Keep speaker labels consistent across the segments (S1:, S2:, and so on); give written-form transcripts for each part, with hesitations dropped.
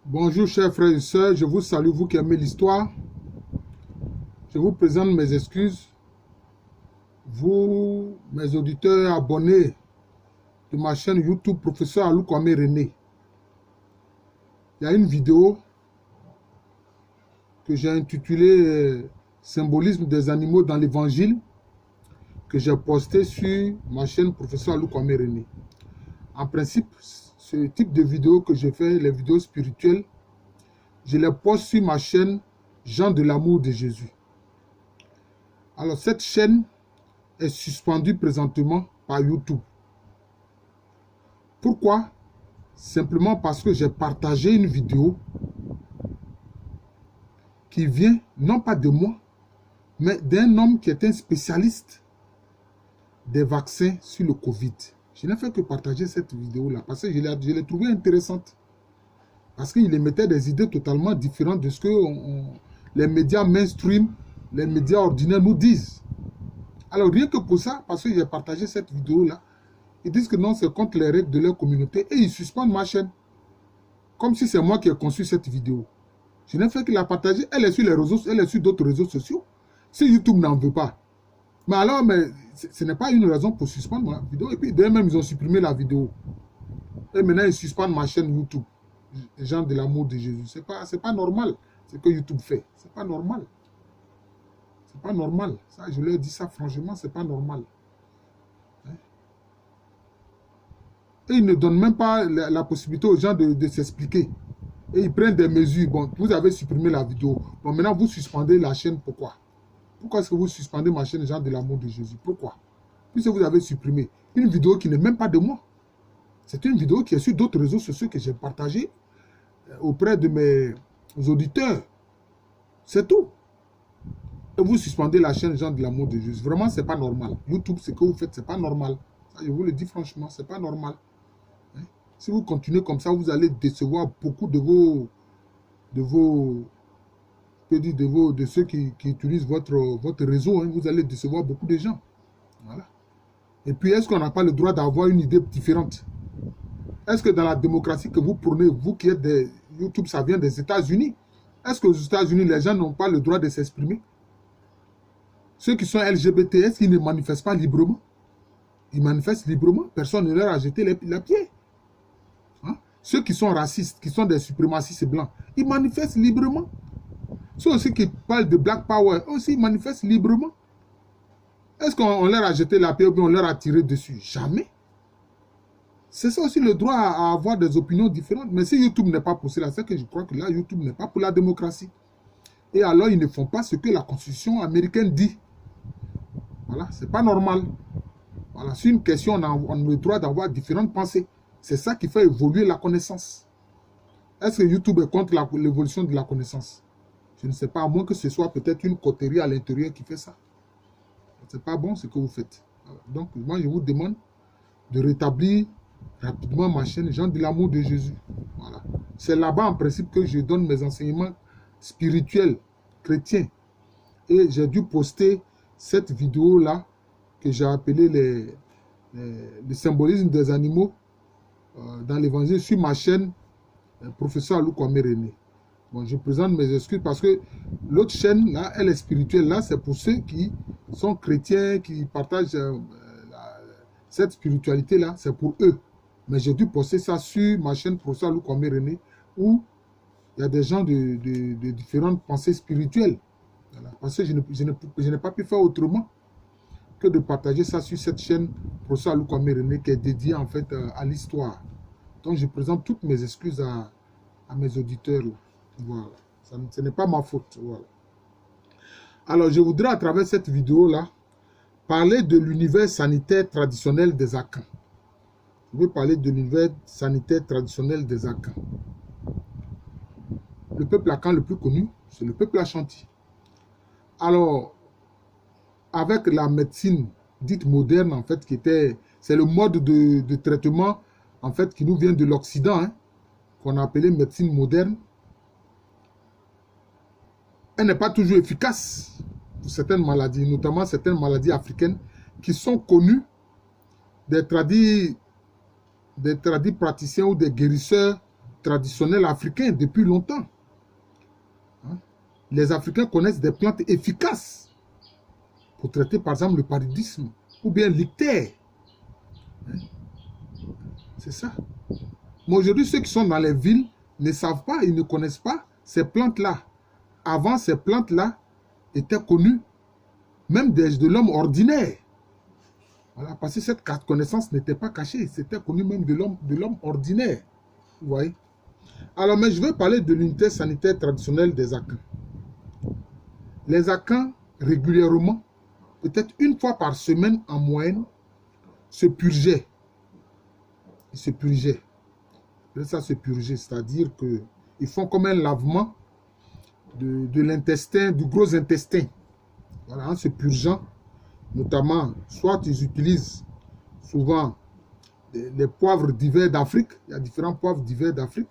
S1: Bonjour chers frères et sœurs, je vous salue, vous qui aimez l'histoire. Je vous présente mes excuses. Vous, mes auditeurs abonnés de ma chaîne YouTube, Professeur Alou Kwame René. Il y a une vidéo que j'ai intitulée Symbolisme des animaux dans l'évangile que j'ai postée sur ma chaîne Professeur Alou Kwame René. En principe, ce type de vidéo que je fais, les vidéos spirituelles, je les poste sur ma chaîne Jean de l'amour de Jésus. Alors cette chaîne est suspendue présentement par YouTube. Pourquoi? Simplement parce que j'ai partagé une vidéo qui vient non pas de moi, mais d'un homme qui est un spécialiste des vaccins sur le Covid. Je n'ai fait que partager cette vidéo-là parce que je l'ai trouvée intéressante. Parce qu'il émettait des idées totalement différentes de ce que les médias mainstream, les médias ordinaires nous disent. Alors rien que pour ça, parce que j'ai partagé cette vidéo-là, ils disent que non, c'est contre les règles de leur communauté et ils suspendent ma chaîne. Comme si c'est moi qui ai conçu cette vidéo. Je n'ai fait que la partager, elle est sur les réseaux, elle est sur d'autres réseaux sociaux. Si YouTube n'en veut pas. Mais alors, ce n'est pas une raison pour suspendre ma vidéo. Et puis, d'eux-mêmes, ils ont supprimé la vidéo. Et maintenant, ils suspendent ma chaîne YouTube. Jean de l'amour de Jésus. C'est pas normal ce que YouTube fait. C'est pas normal. C'est pas normal. Ça, je leur dis ça franchement, c'est pas normal. Et ils ne donnent même pas la possibilité aux gens de s'expliquer. Et ils prennent des mesures. Bon, vous avez supprimé la vidéo. Bon, maintenant, vous suspendez la chaîne. Pourquoi? Pourquoi est-ce que vous suspendez ma chaîne Jean de l'amour de Jésus? Pourquoi? Puisque vous avez supprimé une vidéo qui n'est même pas de moi. C'est une vidéo qui est sur d'autres réseaux sociaux que j'ai partagée auprès de mes auditeurs. C'est tout. Et vous suspendez la chaîne Jean de l'amour de Jésus. Vraiment, ce n'est pas normal. YouTube, ce que vous faites, ce n'est pas normal. Ça, je vous le dis franchement, ce n'est pas normal. Si vous continuez comme ça, vous allez décevoir beaucoup de ceux qui utilisent votre réseau. Hein. Vous allez décevoir beaucoup de gens. Voilà. Et puis, est-ce qu'on n'a pas le droit d'avoir une idée différente? Est-ce que dans la démocratie que vous prenez, vous qui êtes des YouTube, ça vient des États-Unis, est-ce qu'aux États-Unis, les gens n'ont pas le droit de s'exprimer? Ceux qui sont LGBT, est-ce qu'ils ne manifestent pas librement? Ils manifestent librement. Personne ne leur a jeté la pied. Hein? Ceux qui sont racistes, qui sont des suprémacistes blancs, ils manifestent librement. Ceux aussi qui parlent de Black Power, aussi ils manifestent librement. Est-ce qu'on leur a jeté la pied ou bien on leur a tiré dessus? Jamais. C'est ça aussi le droit à avoir des opinions différentes. Mais si YouTube n'est pas pour cela, c'est que je crois que là, YouTube n'est pas pour la démocratie. Et alors, ils ne font pas ce que la Constitution américaine dit. Voilà, c'est pas normal. Voilà, c'est une question, on a le droit d'avoir différentes pensées. C'est ça qui fait évoluer la connaissance. Est-ce que YouTube est contre l'évolution de la connaissance? Je ne sais pas, à moins que ce soit peut-être une coterie à l'intérieur qui fait ça. C'est pas bon ce que vous faites. Voilà. Donc, moi, je vous demande de rétablir rapidement ma chaîne Jean de l'amour de Jésus. Voilà. C'est là-bas, en principe, que je donne mes enseignements spirituels, chrétiens. Et j'ai dû poster cette vidéo-là que j'ai appelée le symbolisme des animaux dans l'évangile sur ma chaîne Professeur Alou Kwame René. Bon, je présente mes excuses parce que l'autre chaîne, là, elle est spirituelle. Là, c'est pour ceux qui sont chrétiens, qui partagent cette spiritualité-là, c'est pour eux. Mais j'ai dû poster ça sur ma chaîne Professeur Alou Kwame René, où il y a des gens de différentes pensées spirituelles. Voilà. Parce que je n'ai pas pu faire autrement que de partager ça sur cette chaîne Professeur Alou Kwame René qui est dédiée en fait à l'histoire. Donc je présente toutes mes excuses à mes auditeurs. Là. Voilà. Ce n'est pas ma faute. Voilà. Alors je voudrais à travers cette vidéo-là parler de l'univers sanitaire traditionnel des Akans. Je vais parler de l'univers sanitaire traditionnel des Akans. Le peuple Akan le plus connu, c'est le peuple Ashanti. Alors, avec la médecine dite moderne, en fait, c'est le mode de traitement, en fait, qui nous vient de l'Occident, hein, qu'on a appelé médecine moderne. Elle n'est pas toujours efficace pour certaines maladies, notamment certaines maladies africaines qui sont connues des tradis praticiens ou des guérisseurs traditionnel africain depuis longtemps. Hein? Les Africains connaissent des plantes efficaces pour traiter par exemple le paludisme ou bien l'ictère. Hein? C'est ça. Mais aujourd'hui, ceux qui sont dans les villes ne savent pas, ils ne connaissent pas ces plantes-là. Avant, ces plantes-là étaient connues même de l'homme ordinaire. Voilà, parce que cette connaissance n'était pas cachée, c'était connu même de l'homme ordinaire. Vous voyez? Alors, mais je vais parler de l'unité sanitaire traditionnelle des Akans. Les Akans, régulièrement, peut-être une fois par semaine en moyenne, se purgeaient. Ils se purgeaient. Ça, se purger, c'est-à-dire qu'ils font comme un lavement de l'intestin, du gros intestin. Voilà, en se purgeant, notamment, soit ils utilisent souvent les poivres d'hiver d'Afrique. Il y a différents poivres d'hiver d'Afrique.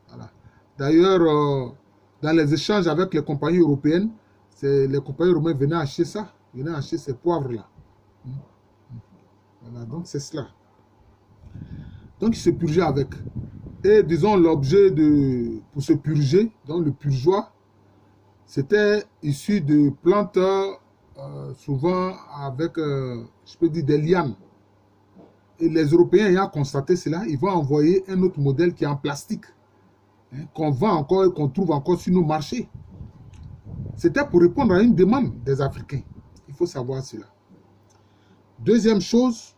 S1: Voilà. D'ailleurs, dans les échanges avec les compagnies européennes, les compagnies européennes venaient acheter ça, venaient acheter ces poivres-là. Voilà, donc c'est cela. Donc ils se purgeaient avec. Et disons, l'objet pour se purger, donc le purgeoir, c'était issu de plantes, souvent avec, je peux dire, des lianes. Et les Européens ayant constaté cela, ils vont envoyer un autre modèle qui est en plastique, hein, qu'on vend encore et qu'on trouve encore sur nos marchés. C'était pour répondre à une demande des Africains. Il faut savoir cela. Deuxième chose,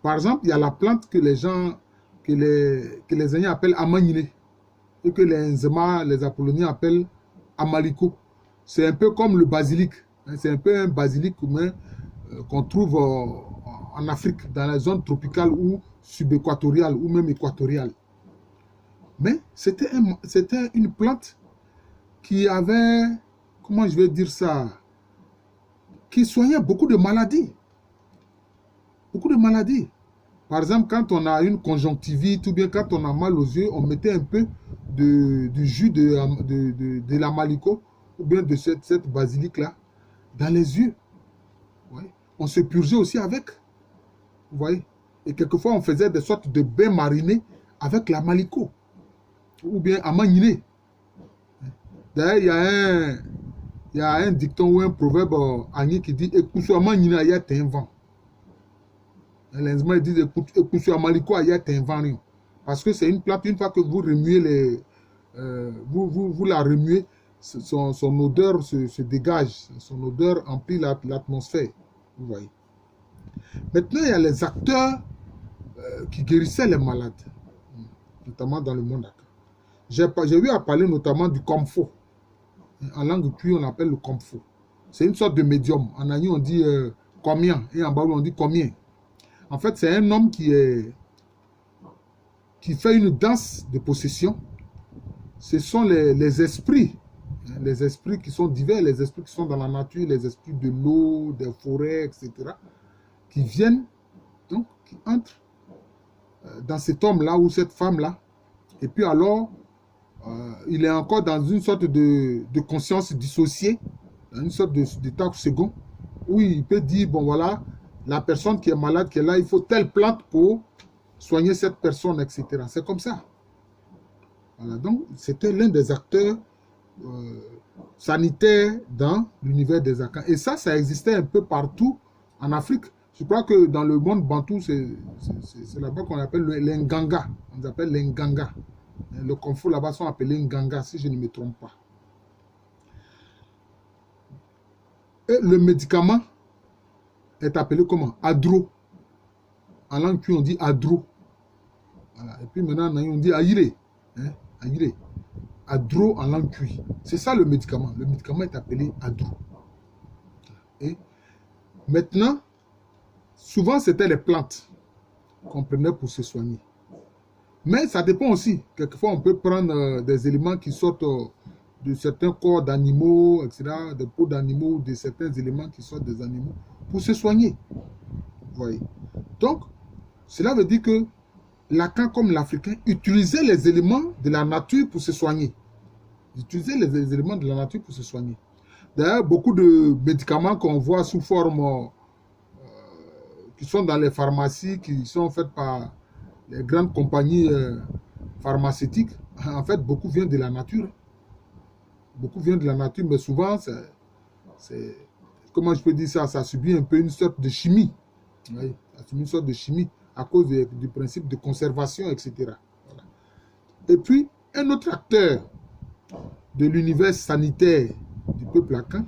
S1: par exemple, il y a la plante que les gens, que les Indiens appellent Amanyine et que les Nzema, les Apolloniens appellent Amaliko. C'est un peu comme le basilic. Hein, c'est un peu un basilic qu'on trouve en Afrique, dans les zones tropicales ou subéquatoriales ou même équatoriales. Mais c'était une plante qui avait, comment je vais dire ça, qui soignait beaucoup de maladies. Beaucoup de maladies. Par exemple, quand on a une conjonctivite ou bien quand on a mal aux yeux, on mettait un peu du jus de la maliko ou bien de cette basilic-là dans les yeux. Ouais. On se purgeait aussi avec. Vous voyez? Et quelquefois, on faisait des sortes de bains marinés avec la maliko ou bien amanyine. D'ailleurs, il y a un dicton ou un proverbe agné qui dit « Ekoussou amanyine aya ten vent ». Les Nzema disent « Ekoussou amaliko aya ten vent ». Parce que c'est une plante, une fois que vous remuez vous la remuez, son odeur se dégage, son odeur emplit l'atmosphère. Vous voyez. Maintenant, il y a les acteurs qui guérissaient les malades, notamment dans le monde. J'ai eu à parler notamment du Komfo. En langue cuit, on appelle le Komfo. C'est une sorte de médium. En Agni, on dit combien, et en Baoulou, on dit combien. En fait, c'est un homme qui fait une danse de possession. Ce sont les esprits qui sont divers, les esprits qui sont dans la nature, les esprits de l'eau, des forêts, etc., qui viennent, donc, qui entrent dans cet homme-là ou cette femme-là. Et puis alors, il est encore dans une sorte de conscience dissociée, dans une sorte d'état second, où il peut dire, bon voilà, la personne qui est malade, qui est là, il faut telle plante pour soigner cette personne, etc. C'est comme ça. Voilà, donc, c'était l'un des acteurs sanitaires dans l'univers des Akans. Et ça existait un peu partout en Afrique. Je crois que dans le monde bantou, c'est là-bas qu'on appelle les Nganga. On les appelle les Nganga. Le Komfo là-bas sont appelés Nganga, si je ne me trompe pas. Et le médicament est appelé comment? Adro. En langue cuit, on dit Adro. Voilà. Et puis maintenant, on dit Aïre. Hein? Aïre. Adro en langue cuit. C'est ça le médicament. Le médicament est appelé Adro. Et maintenant, souvent c'était les plantes qu'on prenait pour se soigner. Mais ça dépend aussi. Quelquefois, on peut prendre des éléments qui sortent de certains corps d'animaux, etc., des peaux d'animaux, de certains éléments qui sortent des animaux pour se soigner. Vous voyez. Donc, cela veut dire que l'Akan comme l'Africain utilisait les éléments de la nature pour se soigner. Ils utilisaient les éléments de la nature pour se soigner. D'ailleurs, beaucoup de médicaments qu'on voit sous forme, qui sont dans les pharmacies, qui sont faites par les grandes compagnies pharmaceutique, en fait, beaucoup vient de la nature. Beaucoup vient de la nature, mais souvent, c'est comment je peux dire ça, ça subit un peu une sorte de chimie. Oui, ça subit une sorte de chimie à cause du principe de conservation, etc. Voilà. Et puis, un autre acteur de l'univers sanitaire du peuple akan,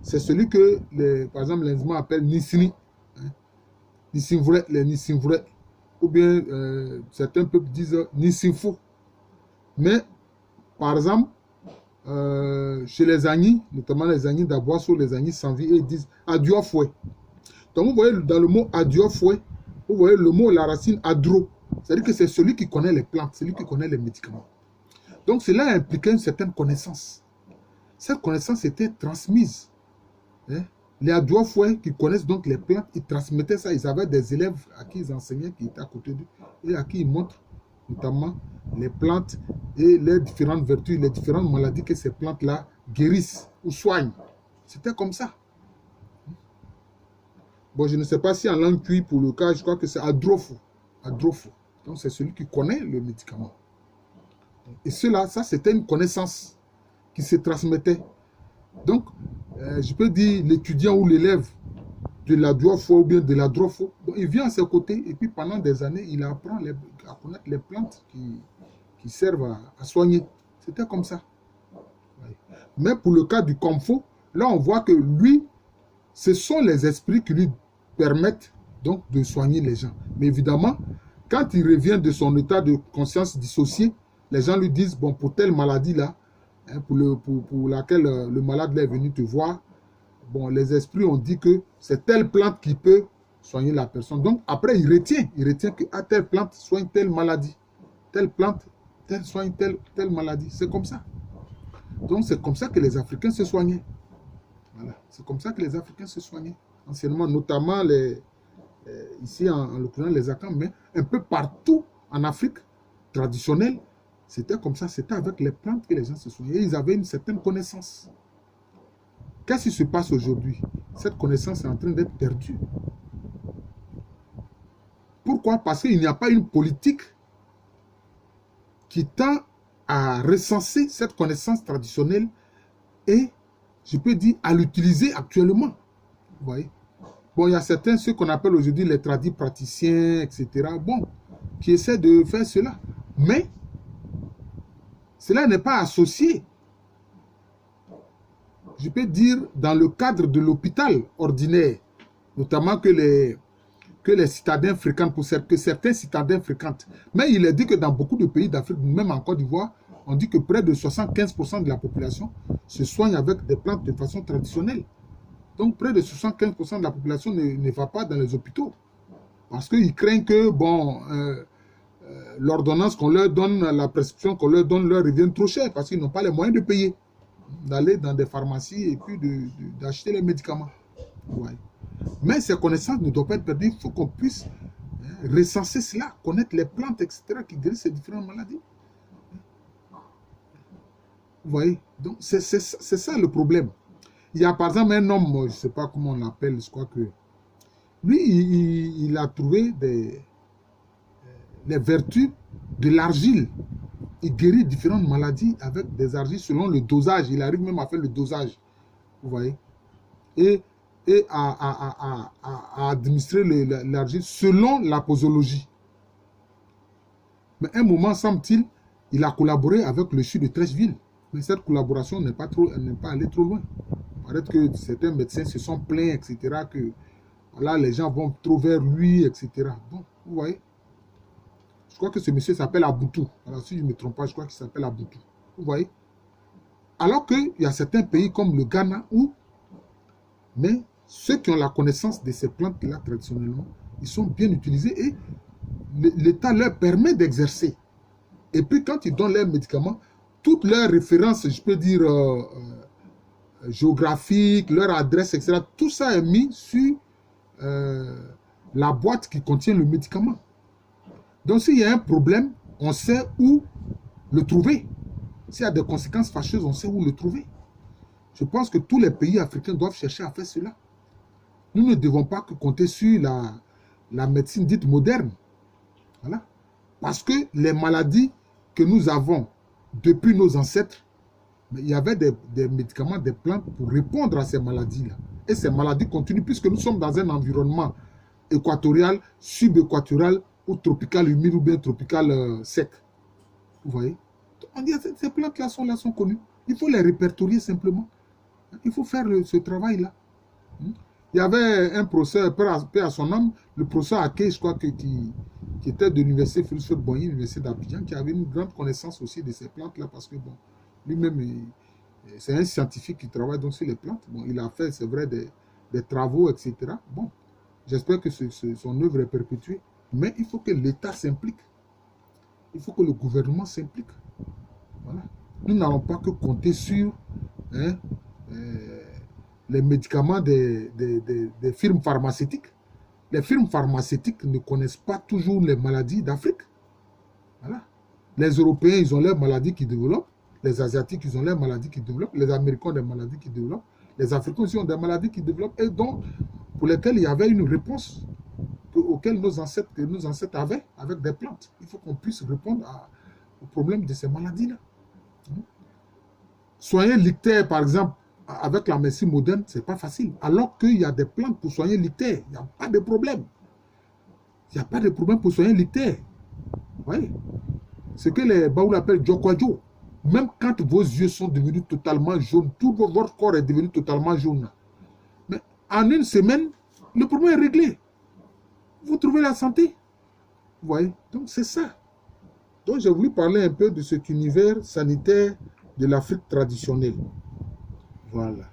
S1: c'est celui que, par exemple, les Allemands appellent Nisini, hein, Nisimvre, les Nisimvre, ou bien certains peuples disent Nisimfo. Mais, par exemple, chez les Agnis, notamment les Agnis d'Aboisseau, les Agnis sans vie, ils disent Adiofoué. Donc, vous voyez dans le mot Adiofoué, vous voyez le mot, la racine Adro. C'est-à-dire que c'est celui qui connaît les plantes, celui qui connaît les médicaments. Donc, cela impliquait une certaine connaissance. Cette connaissance était transmise. Hein? Les Adiofoué qui connaissent donc les plantes, ils transmettaient ça. Ils avaient des élèves à qui ils enseignaient, qui étaient à côté d'eux, et à qui ils montrent notamment les plantes et les différentes vertus, les différentes maladies que ces plantes-là guérissent ou soignent. C'était comme ça. Bon, je ne sais pas si en langue cuit, pour le cas, je crois que c'est Adrofo. Adrofo. Donc, c'est celui qui connaît le médicament. Et cela, ça, c'était une connaissance qui se transmettait. Donc, je peux dire l'étudiant ou l'élève de l'Adrofo ou bien de l'Adrofo, bon, il vient à ses côtés et puis pendant des années, il apprend à connaître les plantes qui servent à soigner. C'était comme ça. Mais pour le cas du Komfo, là, on voit que lui, ce sont les esprits qui lui permettent donc de soigner les gens. Mais évidemment, quand il revient de son état de conscience dissocié, les gens lui disent, bon, pour telle maladie-là, hein, pour laquelle le malade là est venu te voir, bon, les esprits ont dit que c'est telle plante qui peut soigner la personne. Donc, après, il retient que telle plante soigne telle maladie. Telle plante soigne telle maladie. C'est comme ça. Donc, c'est comme ça que les Africains se soignaient. Voilà. C'est comme ça que les Africains se soignaient. Anciennement, notamment ici, en l'occurrence, les Akans, mais un peu partout en Afrique traditionnelle, c'était comme ça. C'était avec les plantes que les gens se soignaient. Ils avaient une certaine connaissance. Qu'est-ce qui se passe aujourd'hui? Cette connaissance est en train d'être perdue. Pourquoi? Parce qu'il n'y a pas une politique qui tend à recenser cette connaissance traditionnelle et, je peux dire, à l'utiliser actuellement. Vous voyez? Bon, il y a certains, ceux qu'on appelle aujourd'hui les tradis praticiens, etc., bon, qui essaient de faire cela. Mais, cela n'est pas associé, je peux dire, dans le cadre de l'hôpital ordinaire, notamment que les citadins fréquentent, que certains citadins fréquentent. Mais il est dit que dans beaucoup de pays d'Afrique, même en Côte d'Ivoire, on dit que près de 75% de la population se soigne avec des plantes de façon traditionnelle. Donc, près de 75% de la population ne va pas dans les hôpitaux. Parce qu'ils craignent que, bon, l'ordonnance qu'on leur donne, la prescription qu'on leur donne leur revienne trop cher parce qu'ils n'ont pas les moyens de payer, d'aller dans des pharmacies et puis d'acheter les médicaments. Ouais. Mais ces connaissances ne doivent pas être perdues. Il faut qu'on puisse recenser cela, connaître les plantes, etc., qui guérissent ces différentes maladies. Vous voyez? Donc, c'est ça le problème. Il y a par exemple un homme, je ne sais pas comment on l'appelle, je crois que lui, il a trouvé les vertus de l'argile. Il guérit différentes maladies avec des argiles selon le dosage. Il arrive même à faire le dosage. Vous voyez? Et à administrer l'argile selon la posologie. Mais à un moment, semble-t-il, il a collaboré avec le CHU de Treichville. Mais cette collaboration n'est pas allée trop loin. Il paraît que certains médecins se sont plaints, etc., que voilà, les gens vont trop vers lui, etc. Bon, vous voyez? Je crois que ce monsieur s'appelle Aboutou. Alors, si je ne me trompe pas, je crois qu'il s'appelle Aboutou. Vous voyez? Alors qu'il y a certains pays comme le Ghana où, mais ceux qui ont la connaissance de ces plantes-là traditionnellement, ils sont bien utilisés et l'État leur permet d'exercer. Et puis quand ils donnent leurs médicaments, toutes leurs références, je peux dire géographiques, leur adresse, etc., tout ça est mis sur la boîte qui contient le médicament. Donc s'il y a un problème, on sait où le trouver. S'il y a des conséquences fâcheuses, on sait où le trouver. Je pense que tous les pays africains doivent chercher à faire cela. Nous ne devons pas compter sur la médecine dite moderne. Voilà. Parce que les maladies que nous avons depuis nos ancêtres, mais il y avait des médicaments, des plantes pour répondre à ces maladies-là. Et ces maladies continuent puisque nous sommes dans un environnement équatorial, subéquatorial ou tropical humide ou bien tropical sec. Vous voyez? On dit que ces plantes-là sont connues. Il faut les répertorier simplement. Il faut faire ce travail-là. Il y avait un professeur, paix à son âme, le professeur Ake, je crois, qui était de l'université Félix Houphouët-Boigny, l'université d'Abidjan, qui avait une grande connaissance aussi de ces plantes-là, parce que bon, lui-même, c'est un scientifique qui travaille donc sur les plantes. Bon, il a fait, c'est vrai, des travaux, etc. Bon, j'espère que son œuvre est perpétuée, mais il faut que l'État s'implique. Il faut que le gouvernement s'implique. Voilà. Nous n'allons pas que compter sur les médicaments des firmes pharmaceutiques. Les firmes pharmaceutiques ne connaissent pas toujours les maladies d'Afrique. Voilà. Les Européens, ils ont leurs maladies qui développent. Les Asiatiques, ils ont leurs maladies qui développent. Les Américains ont des maladies qui développent. Les Africains aussi ont des maladies qui développent. Et donc, pour lesquelles il y avait une réponse auxquelles nos ancêtres avaient avec des plantes. Il faut qu'on puisse répondre au problème de ces maladies-là. Soigner l'ictère, par exemple, avec la médecine moderne, ce n'est pas facile. Alors qu'il y a des plantes pour soigner l'ictère. Il n'y a pas de problème. Il n'y a pas de problème pour soigner l'ictère. Oui. Ce que les Baoul appellent Djokwadjo. Même quand vos yeux sont devenus totalement jaunes, tout votre corps est devenu totalement jaune. Mais en une semaine, le problème est réglé. Vous trouvez la santé. Vous voyez? Donc c'est ça. Donc j'ai voulu parler un peu de cet univers sanitaire de l'Afrique traditionnelle. Voilà.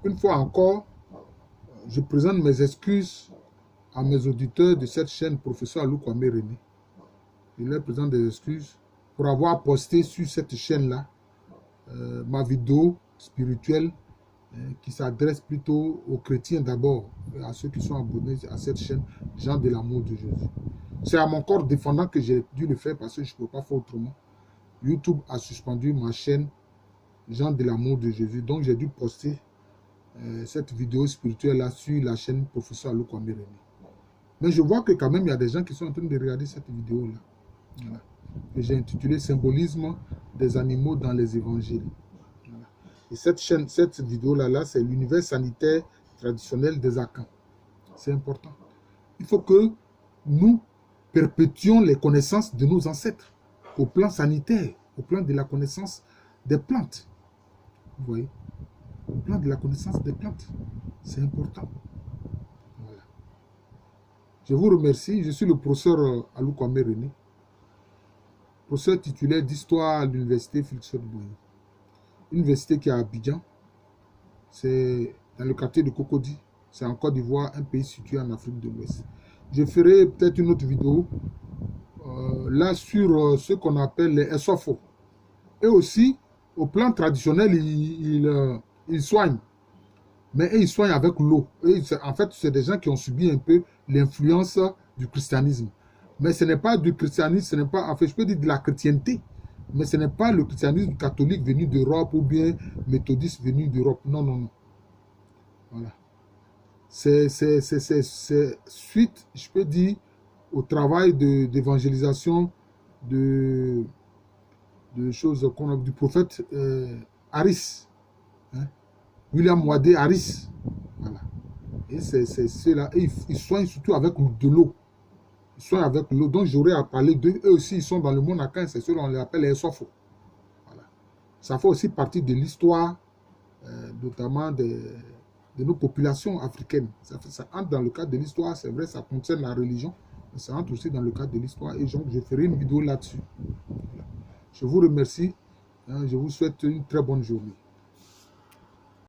S1: Une fois encore, je présente mes excuses à mes auditeurs de cette chaîne, professeur Alou Kwame René. Je leur présente des excuses pour avoir posté sur cette chaîne-là ma vidéo spirituelle qui s'adresse plutôt aux chrétiens d'abord, à ceux qui sont abonnés à cette chaîne, gens de l'amour de Jésus. C'est à mon corps défendant que j'ai dû le faire parce que je ne peux pas faire autrement. YouTube a suspendu ma chaîne gens de l'amour de Jésus. Donc j'ai dû poster cette vidéo spirituelle-là sur la chaîne professeur Alou Kwame René. Mais je vois que quand même il y a des gens qui sont en train de regarder cette vidéo-là. Voilà. Que j'ai intitulé Symbolisme des animaux dans les évangiles. Voilà. Et cette vidéo-là, c'est l'univers sanitaire traditionnel des Akans. C'est important. Il faut que nous perpétuons les connaissances de nos ancêtres au plan sanitaire, au plan de la connaissance des plantes. Vous voyez? Au plan de la connaissance des plantes. C'est important. Voilà. Je vous remercie. Je suis le professeur Alou Kwame René, professeur titulaire d'histoire à l'université Félix Houphouët-Boigny. Université qui est à Abidjan. C'est dans le quartier de Cocody. C'est en Côte d'Ivoire, un pays situé en Afrique de l'Ouest. Je ferai peut-être une autre vidéo là sur ce qu'on appelle les SOFO. Et aussi, au plan traditionnel, ils soignent. Mais ils soignent avec l'eau. En fait, c'est des gens qui ont subi un peu l'influence du christianisme. Mais ce n'est pas du christianisme, ce n'est pas, en fait, je peux dire de la chrétienté. Mais ce n'est pas le christianisme catholique venu d'Europe ou bien méthodiste venu d'Europe. Non, non, non. Voilà. C'est suite, je peux dire, au travail d'évangélisation de choses qu'on a du prophète Harris. Hein? William Wadé Harris. Voilà. Et c'est ceux-là. Ils soignent surtout avec de l'eau. Ils soignent avec l'eau. Donc j'aurais à parler d'eux. Eux aussi, ils sont dans le monde akan. C'est ceux-là, on les appelle les Sofo. Voilà. Ça fait aussi partie de l'histoire, notamment de nos populations africaines. Ça entre dans le cadre de l'histoire. C'est vrai, ça concerne la religion. Mais ça entre aussi dans le cadre de l'histoire. Et donc, je ferai une vidéo là-dessus. Voilà. Je vous remercie. Je vous souhaite une très bonne journée.